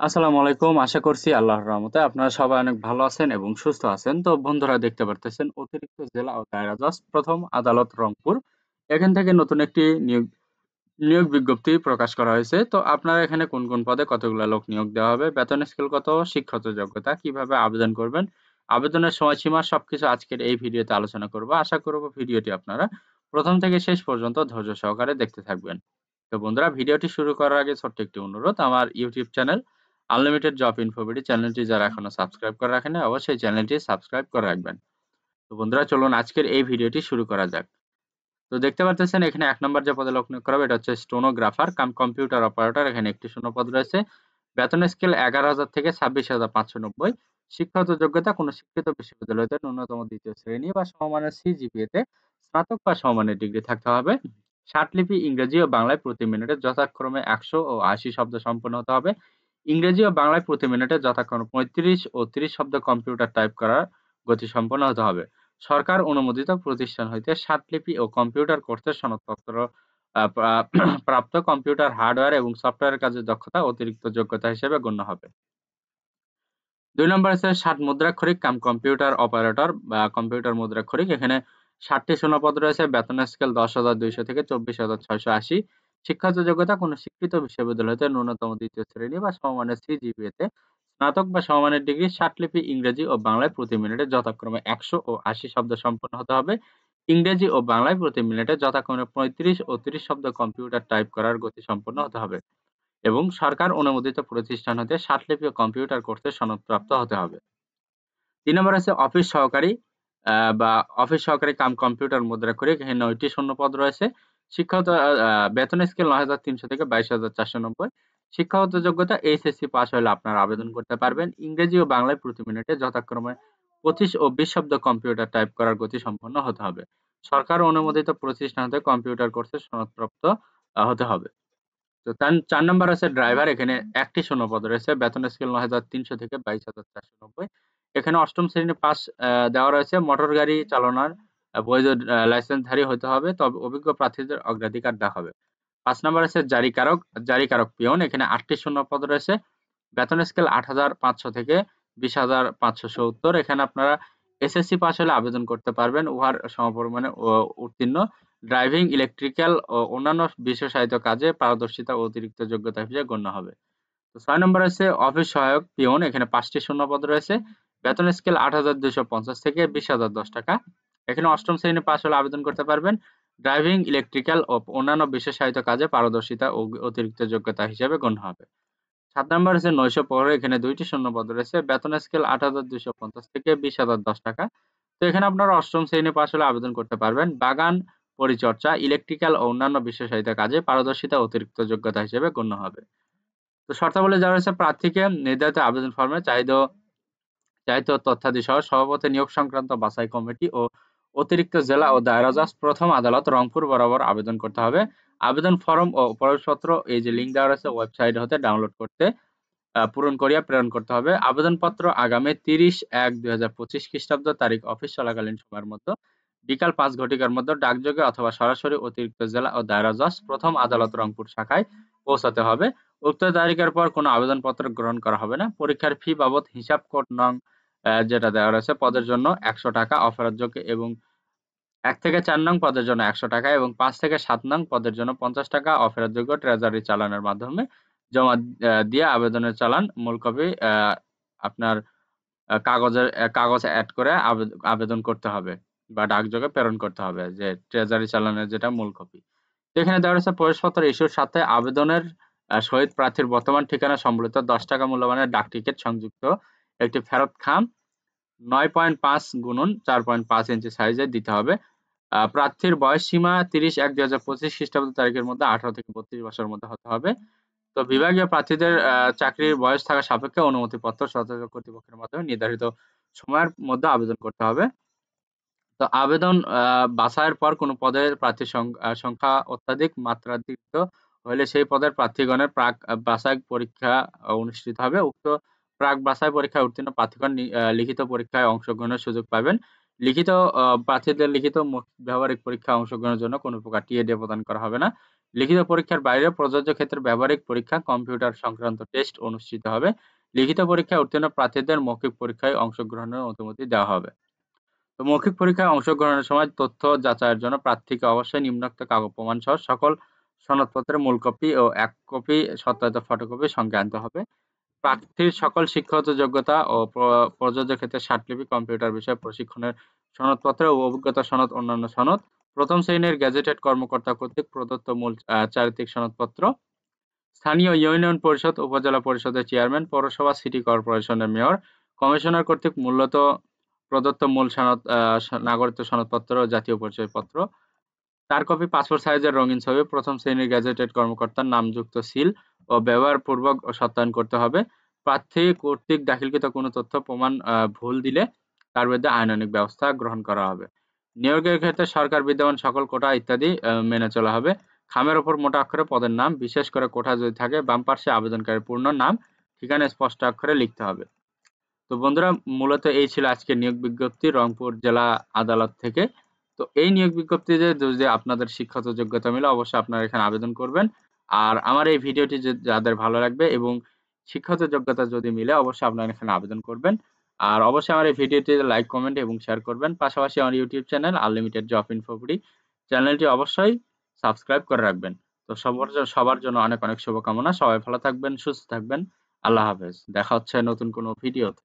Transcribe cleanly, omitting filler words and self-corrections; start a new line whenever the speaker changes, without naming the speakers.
আসসালামু আলাইকুম। আশা করছি আল্লাহর রহমতে আপনারা সবাই অনেক ভালো আছেন এবং সুস্থ আছেন। তো বন্ধুরা দেখতে পারতেছেন অতিরিক্ত জেলা ও দায়রা জজ প্রথম আদালত রংপুর। এখান থেকে নতুন একটি নিয়োগ বিজ্ঞপ্তি প্রকাশ করা হয়েছে। তো আপনারা এখানে কোন পদে কতগুলা লোক নিয়োগ দেওয়া হবে, বেতন স্কেল কত, শিক্ষাগত যোগ্যতা, কিভাবে আবেদন করবেন, আবেদনের সময়সীমা সবকিছু আজকের এই ভিডিওতে আলোচনা করব। আশা করব ভিডিওটি আপনারা প্রথম থেকে শেষ পর্যন্ত ধৈর্য সহকারে দেখতে থাকবেন। তো বন্ধুরা ভিডিওটি শুরু করার আগে ছোট্ট একটি অনুরোধ, আমার YouTube channel unlimited job InfoBD চ্যানেলটি যারা এখনো সাবস্ক্রাইব করে রাখেন নাই, অবশ্যই চ্যানেলটি সাবস্ক্রাইব করে রাখবেন। তো বন্ধুরা চলুন আজকের এই ভিডিওটি শুরু করা যাক। তো দেখতে পারতেছেন এখানে ১ নম্বর যে পদে লোক নিয়োগ করা হবে এটা হচ্ছে স্টেনোগ্রাফার কাম কম্পিউটার অপারেটর। এখানে একটি শূন্যপদ রয়েছে। বেতন স্কেল ১১,০০০ থেকে ২৬,৫৯০। শিক্ষাগত যোগ্যতা কোনো স্বীকৃত বিশ্ববিদ্যালয় হতে ন্যূনতম ২য় শ্রেণী বা সমমানের সিজিপিএ-তে স্নাতক বা সমমানের ডিগ্রি থাকতে হবে। ষাটলিপি ইংরেজি ও বাংলায় প্রতি মিনিটে যথাক্রমে ১০০ ও ৮০ শব্দ সম্পন্ন হতে হবে। ইংরেজি ও বাংলায় প্রতি মিনিটে যথাক্রমে ৩৫ ও ৩০ শব্দ কম্পিউটার টাইপ করার গতিসম্পন্ন হতে হবে। সরকার অনুমোদিত প্রতিষ্ঠান হইতে ষাটলিপি ও কম্পিউটার কোর্সের সনদপত্র প্রাপ্ত কম্পিউটার হার্ডওয়্যার এবং সফটওয়্যারের কাজে দক্ষতা অতিরিক্ত যোগ্যতা হিসেবে গণ্য হবে। ২ নম্বর আছে ষাট মুদ্রাক্ষরিক কাম কম্পিউটার অপারেটর বা কম্পিউটার মুদ্রাক্ষরিক। এখানে ৬০টি শূন্যপদ রয়েছে। বেতনের স্কেল ১০,২০০ থেকে ২৪,৬৮০। শিক্ষাগত যোগ্যতা কোনো স্বীকৃত বিশ্ববিদ্যালয় হতে ন্যূনতম ২য় শ্রেণী বা সমমানের সিজিপিএ-তে স্নাতক বা সমমানের ডিগ্রি। ষাটলিপি ইংরেজি ও বাংলায় প্রতি মিনিটে যথাক্রমে ১০০ ও ৮০ শব্দ সম্পন্ন হতে হবে। ইংরেজি ও বাংলায় প্রতি মিনিটে যথাক্রমে ৩৫ ও ৩০ শব্দ কম্পিউটার টাইপ করার গতি সম্পন্ন হতে হবে এবং সরকার অনুমোদিত প্রতিষ্ঠান হতে ষাটলিপি ও কম্পিউটার কোর্সের সনদপ্রাপ্ত হতে হবে। ৩ নম্বর আছে অফিস সহকারী বা অফিস সহকারী কাম কম্পিউটার মুদ্রাক্ষরিক। এখানে ৯ টি শূন্যপদ রয়েছে। শিক্ষাগত বেতন স্কেল ৯,৩০০ থেকে ২২,৪৯০। শিক্ষাগত যোগ্যতা এইচএসসি পাস হলে আপনারা আবেদন করতে পারবেন। ইংরেজি ও বাংলায় প্রতি মিনিটে যথাক্রমে ২৫ ও ২০ শব্দ কম্পিউটার টাইপ করার গতি সম্পন্ন হতে হবে। সরকার অনুমোদিত প্রতিষ্ঠান হতে কম্পিউটার কোর্সের সনদপ্রাপ্ত হতে হবে। তো ৪ নাম্বার আছে ড্রাইভার। এখানে ১ টি শূন্যপদ রয়েছে। বেতন স্কেল ৯,৩০০ থেকে ২২,৪৯০। এখানে ৮ম শ্রেণী পাস দেওয়া রয়েছে। মোটর গাড়ি চালানোর বৈধ লাইসেন্সধারী হতে হবে। তবে অভিজ্ঞ প্রার্থীদের অগ্রাধিকার দেওয়া হবে। ৫ নাম্বার আছে জারিকারক পিয়ন। এখানে ৮ টি শূন্যপদ রয়েছে। বেতন স্কেল ৮,৫০০ থেকে ২০,৫৭০। এখানে আপনারা এসএসসি পাস হলে আবেদন করতে পারবেন। উহার সমপরিমাণে উত্তীর্ণ। ড্রাইভিং, ইলেকট্রিক্যাল ও অন্যান্য বিশেষায়িত কাজে পারদর্শিতা ও অতিরিক্ত যোগ্যতা হিসেবে গণ্য হবে। তো ৬ নম্বর আছে অফিস সহায়ক পিয়ন। এখানে ৫ টি শূন্যপদ রয়েছে। বেতন স্কেল ৮,২৫০ থেকে ২০,০১০ টাকা। এখানে ৮ম শ্রেণী পাস হলে আবেদন করতে পারবেন। ড্রাইভিং, ইলেকট্রিক্যাল ও অন্যান্য বিশেষায়িত কাজে পারদর্শিতা ও অতিরিক্ত যোগ্যতা হিসেবে গণ্য হবে। ৭ নাম্বার আছে নৈশ প্রহরী। এখানে ২ টি শূন্যপদ রয়েছে। বেতন স্কেল ৮,২৫০ থেকে ২০,০১০ টাকা। তো এখানে আপনারা ৮ম শ্রেণী পাস হলে আবেদন করতে পারবেন। বাগান পরিচর্যা, ইলেকট্রিক্যাল ও অন্যান্য বিশেষায়িত কাজে পারদর্শিতা অতিরিক্ত যোগ্যতা হিসেবে গণ্য হবে। তো শর্তাবলী যা রয়েছে প্রার্থীকে নির্ধারিত আবেদন ফরমে চাহিত তথ্যাদি সহ সভাপতি নিয়োগ সংক্রান্ত বাছাই কমিটি ও অতিরিক্ত জেলা ও দায়রা জজ প্রথম আদালত রংপুর বরাবর আবেদন করতে হবে। আবেদন ফরম ও প্রবেশপত্র এই যে লিঙ্ক দেওয়া রয়েছে ওয়েবসাইট হতে ডাউনলোড করতে পূরণ করিয়া প্রেরণ করতে হবে। আবেদনপত্র আগামী ৩০/১/২০২৫ খ্রিস্টাব্দ তারিখ অফিস চলাকালীন সময়ের মধ্যে বিকাল ৫ ঘটিকার মধ্যে ডাকযোগে অথবা সরাসরি অতিরিক্ত জেলা ও দায়রা জজ প্রথম আদালত রংপুর শাখায় পৌঁছাতে হবে। উক্ত তারিখের পর কোনো আবেদনপত্র গ্রহণ করা হবে না। পরীক্ষার ফি বাবদ হিসাব কোড নং যেটা দেওয়া রয়েছে পদের জন্য ১০০ টাকা অফেরতযোগ্য এবং ১ থেকে ৪ নং পদের জন্য ১০০ টাকা এবং ৫ থেকে ৭ নং পদের জন্য ৫০ টাকা অফেরতযোগ্য ট্রেজারি চালানের মাধ্যমে জমা দিয়ে আবেদনের চালান মূল কপি আপনার কাগজ এড করে আবেদন করতে হবে বা ডাকযোগে প্রেরণ করতে হবে যে ট্রেজারি চালানের যেটা মূল কপি। তো এখানে দেওয়া রয়েছে প্রবেশপত্র ইস্যুর সাথে আবেদনের সহিত প্রার্থীর বর্তমান ঠিকানা সম্বলিত ১০ টাকা মূল্যমানের ডাক টিকিট সংযুক্ত একটি ফেরত খাম ৯.৫ × ৪.৫ ইঞ্চি সাইজের দিতে হবে। প্রার্থীর বয়স সীমা ৩০/১/২০২৫ খ্রিস্টাব্দ তারিখের মধ্যে ১৮ থেকে ৩২ বছরের মধ্যে হতে হবে। তো বিভাগীয় প্রার্থীদের চাকরির বয়স থাকা সাপেক্ষে অনুমতিপত্র যথাযথ কর্তৃপক্ষের মাধ্যমে নির্ধারিত সময়ের মধ্যে আবেদন করতে হবে। তো আবেদন বাছাইয়ের পর কোনো পদের প্রার্থীর সংখ্যা অত্যাধিক মাত্রাতিরিক্ত হলে সেই পদের প্রার্থীগণের প্রাক বাছাই পরীক্ষা অনুষ্ঠিত হবে। উক্ত প্রাক বাছাই পরীক্ষায় উত্তীর্ণ প্রার্থীগণ লিখিত পরীক্ষায় অংশগ্রহণের সুযোগ পাবেন। লিখিত প্রার্থীদের লিখিত মৌখিক ব্যবহারিক পরীক্ষায় অংশগ্রহণের জন্য কোনো প্রকার টিএডি প্রদান করা হবে না। লিখিত পরীক্ষার বাইরে প্রযোজ্য ক্ষেত্রে ব্যবহারিক পরীক্ষা, কম্পিউটার সংক্রান্ত টেস্ট অনুষ্ঠিত হবে। লিখিত পরীক্ষায় উত্তীর্ণ প্রার্থীদের মৌখিক পরীক্ষায় অংশগ্রহণের অনুমতি দেওয়া হবে। তো মৌখিক পরীক্ষায় অংশগ্রহণের সময় তথ্য যাচাইয়ের জন্য প্রার্থীকে অবশ্যই নিম্নোক্ত কাগজ প্রমাণ সহ সকল সনদপত্রের মূল কপি ও ১ কপি সত্যায়িত ফটোকপি সঙ্গে আনতে হবে। প্রার্থীর সকল শিক্ষাগত যোগ্যতা ও প্রযোজ্য ক্ষেত্রে স্বাক্ষরলিপি, কম্পিউটার বিষয়ে প্রশিক্ষণের সনদপত্র ও অভিজ্ঞতা সনদ, অন্যান্য সনদ, প্রথম শ্রেণীর গেজেটেড কর্মকর্তা কর্তৃক প্রদত্ত মূল চারিত্রিক সনদপত্র, স্থানীয় ইউনিয়ন পরিষদ, উপজেলা পরিষদের চেয়ারম্যান, পৌরসভা, সিটি কর্পোরেশনের মেয়র, কমিশনার কর্তৃক মূলত প্রদত্ত মূল সনদ, নাগরিকত্ব সনদপত্র ও জাতীয় পরিচয়পত্র, ৪ কপি পাসপোর্ট সাইজের রঙিন ছবি, প্রথম শ্রেণীর গেজেটেড কর্মকর্তার নামযুক্ত সিল ও ব্যবহারপূর্বক সত্যায়ন করতে হবে। প্রার্থী কর্তৃক দাখিলকৃত কোনো তথ্য প্রমাণ ভুল দিলে তার বিরুদ্ধে আইনানুগ ব্যবস্থা গ্রহণ করা হবে। নিয়োগের ক্ষেত্রে সরকার বিদ্যমান সকল কোটা ইত্যাদি মেনে চলা হবে। খামের ওপর মোটা অক্ষরে পদের নাম, বিশেষ করে কোটা যদি থাকে বাম পার্শ্বে আবেদনকারীর পূর্ণ নাম, ঠিকানা স্পষ্ট অক্ষরে লিখতে হবে। তো বন্ধুরা, মূলত এই ছিল আজকের নিয়োগ বিজ্ঞপ্তি রংপুর জেলা আদালত থেকে। তো এই নিয়োগ বিজ্ঞপ্তিতে যদি আপনাদের শিক্ষাগত যোগ্যতা মিলে অবশ্যই আপনারা এখানে আবেদন করবেন। আর আমার এই ভিডিওটি যাদের ভালো লাগবে এবং শিক্ষাগত যোগ্যতা যদি মিলে অবশ্যই আপনারা এখানে আবেদন করবেন। আর অবশ্যই আমার এই ভিডিওটিতে লাইক, কমেন্ট এবং শেয়ার করবেন। পাশাপাশি আমার ইউটিউব চ্যানেল আনলিমিটেড জব ইনফোপুরি চ্যানেলটি অবশ্যই সাবস্ক্রাইব করে রাখবেন। তো সবার জন্য অনেক অনেক শুভকামনা। সবাই ভালো থাকবেন, সুস্থ থাকবেন। আল্লাহ হাফেজ। দেখা হচ্ছে নতুন কোনো ভিডিওতে।